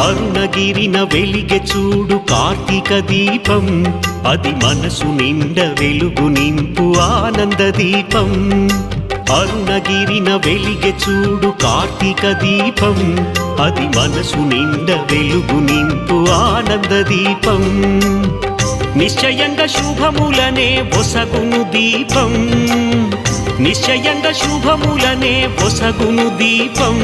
అరుణగిరిన వెలిగె చూడు కార్తీక దీపం, అది మనసు నిండ వెలుగు నింపు ఆనంద దీపం. అరుణగిరిన వెలిగె చూడు కార్తీక దీపం, అది మనసు నిండ వెలుగు నింపు ఆనంద దీపం. నిశ్చయంగా శుభములనే ఒసగును దీపం, నిశ్చయంగా శుభములనే ఒసగును దీపం.